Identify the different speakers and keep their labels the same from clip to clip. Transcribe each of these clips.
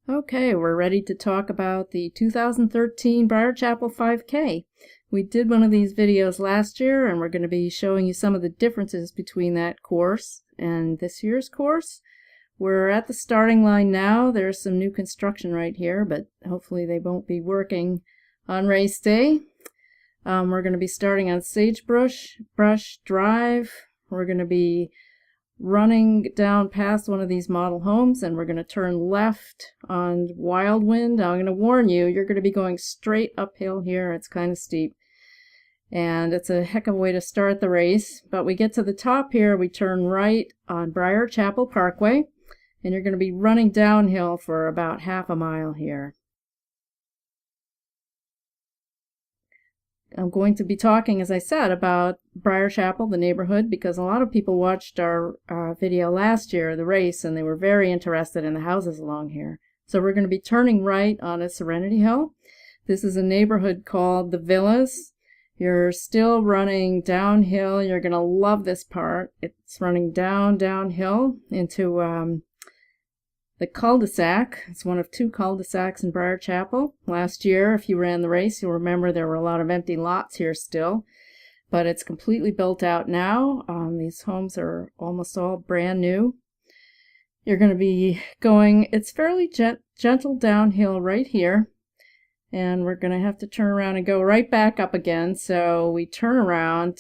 Speaker 1: Okay, we're ready to talk about the 2013 Briar Chapel 5K. We did one of these videos last year, and we're going to be showing you some of the differences between that course and this year's course. We're at the starting line now. There's some new construction right here, but hopefully they won't be working on race day. We're going to be starting on Sagebrush Drive. We're going to be running down past one of these model homes, and we're going to turn left on Wildwind. Now, I'm going to warn you, you're going to be going straight uphill here. It's kind of steep, and it's a heck of a way to start the race. But we get to the top here, we turn right on Briar Chapel Parkway, and you're going to be running downhill for about half a mile here. I'm going to be talking, as I said, about Briar Chapel, the neighborhood, because a lot of people watched our video last year, the race, and they were very interested in the houses along here. So we're going to be turning right on a Serenity Hill. This is a neighborhood called the Villas. You're still running downhill. You're going to love this part. It's running downhill into the cul-de-sac. It's one of two cul-de-sacs in Briar Chapel. Last year, if you ran the race, you'll remember there were a lot of empty lots here still, but it's completely built out now. These homes are almost all brand new. You're going to be going, it's fairly gentle downhill right here, and we're going to have to turn around and go right back up again. So we turn around.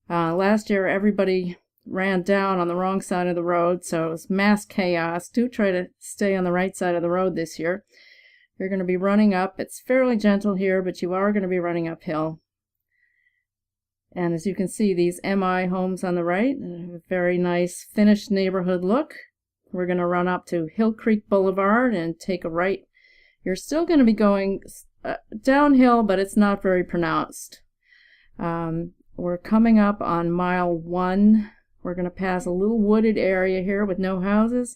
Speaker 1: Last year, everybody ran down on the wrong side of the road, so it was mass chaos. Do try to stay on the right side of the road this year. You're going to be running up. It's fairly gentle here, but you are going to be running uphill. And as you can see, these MI homes on the right, a very nice finished neighborhood look. We're going to run up to Hill Creek Boulevard and take a right. You're still going to be going downhill, but it's not very pronounced. We're coming up on mile 1. We're going to pass a little wooded area here with no houses,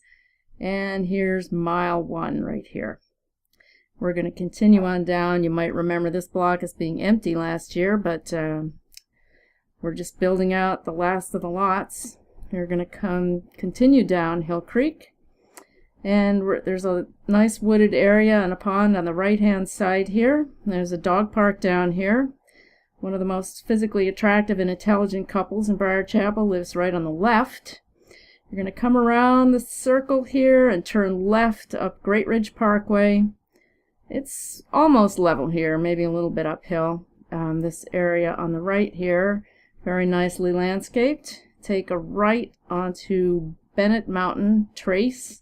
Speaker 1: and here's mile 1 right here. We're going to continue on down. You might remember this block as being empty last year, but we're just building out the last of the lots. We're going to continue down Hill Creek, and there's a nice wooded area and a pond on the right-hand side here. There's a dog park down here. One of the most physically attractive and intelligent couples in Briar Chapel lives right on the left. You're going to come around the circle here and turn left up Great Ridge Parkway. It's almost level here, maybe a little bit uphill. This area on the right here, very nicely landscaped. Take a right onto Bennett Mountain Trace.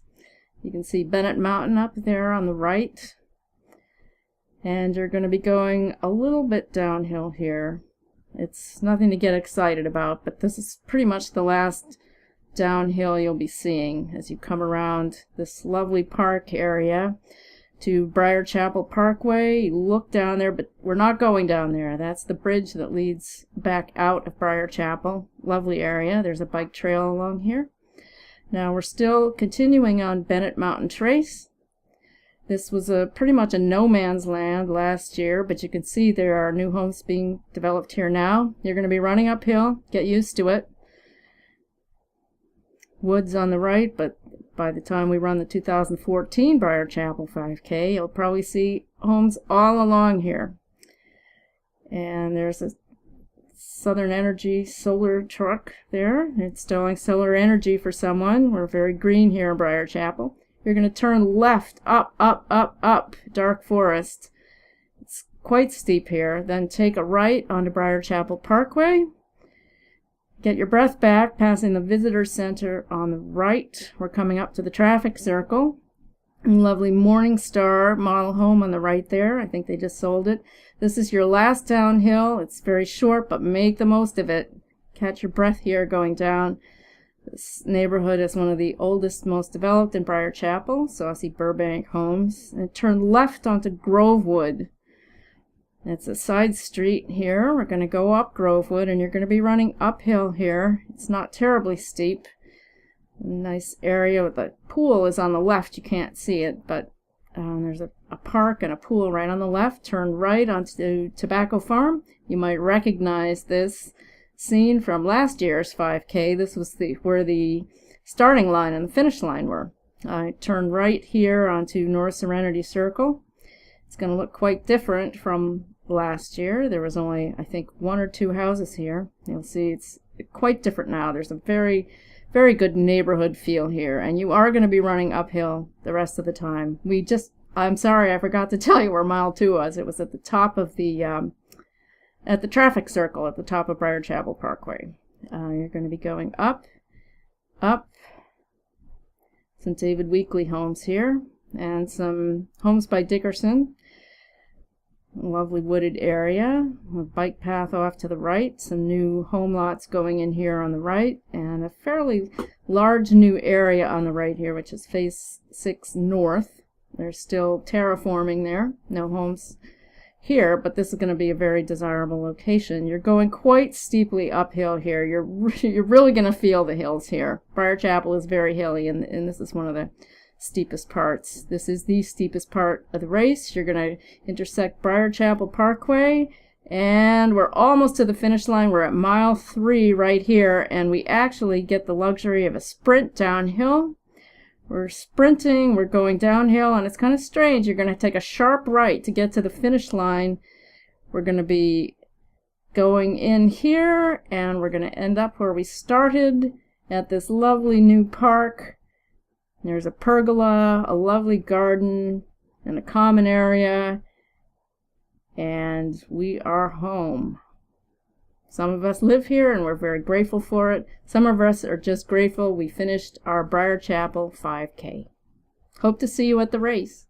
Speaker 1: You can see Bennett Mountain up there on the right. And you're going to be going a little bit downhill here. It's nothing to get excited about, but this is pretty much the last downhill you'll be seeing as you come around this lovely park area to Briar Chapel Parkway. You look down there, but we're not going down there. That's the bridge that leads back out of Briar Chapel. Lovely area. There's a bike trail along here. Now we're still continuing on Bennett Mountain Trace. This was pretty much a no man's land last year, but you can see there are new homes being developed here now. You're going to be running uphill. Get used to it. Woods on the right, but by the time we run the 2014 Briar Chapel 5K, you'll probably see homes all along here. And there's a Southern Energy solar truck there. It's installing solar energy for someone. We're very green here in Briar Chapel. You're going to turn left, up, dark forest. It's quite steep here. Then take a right onto Briar Chapel Parkway. Get your breath back, passing the visitor center on the right. We're coming up to the traffic circle. Lovely MorningStar model home on the right there. I think they just sold it. This is your last downhill. It's very short, but make the most of it. Catch your breath here going down. This neighborhood is one of the oldest, most developed in Briar Chapel, Saussy Burbank Homes. And turn left onto Grovewood. It's a side street here. We're going to go up Grovewood, and you're going to be running uphill here. It's not terribly steep. Nice area with the pool is on the left. You can't see it, but there's a park and a pool right on the left. Turn right onto Tobacco Farm. You might recognize this scene from last year's 5K. This was where the starting line and the finish line were. I turn right here onto North Serenity Circle. It's going to look quite different from last year. There was only, I think, 1 or 2 houses here. You'll see it's quite different now. There's a very, very good neighborhood feel here, and you are going to be running uphill the rest of the time. I'm sorry, I forgot to tell you where mile 2 was. It was at the top of the, at the traffic circle at the top of Briar Chapel Parkway. You're going to be going up, some David Weekley homes here, and some homes by Dickerson. A lovely wooded area, a bike path off to the right, some new home lots going in here on the right, and a fairly large new area on the right here, which is Phase 6 North. There's still terraforming there, no homes here, but this is going to be a very desirable location. You're going quite steeply uphill here. You're really going to feel the hills here. Briar Chapel is very hilly, and this is one of the steepest parts. This is the steepest part of the race. You're going to intersect Briar Chapel Parkway, and we're almost to the finish line. We're at mile 3 right here, and we actually get the luxury of a sprint downhill. We're sprinting, we're going downhill, and it's kind of strange. You're going to take a sharp right to get to the finish line. We're going to be going in here, and we're going to end up where we started at this lovely new park. There's a pergola, a lovely garden, and a common area, and we are home. Some of us live here, and we're very grateful for it. Some of us are just grateful we finished our Briar Chapel 5K. Hope to see you at the race.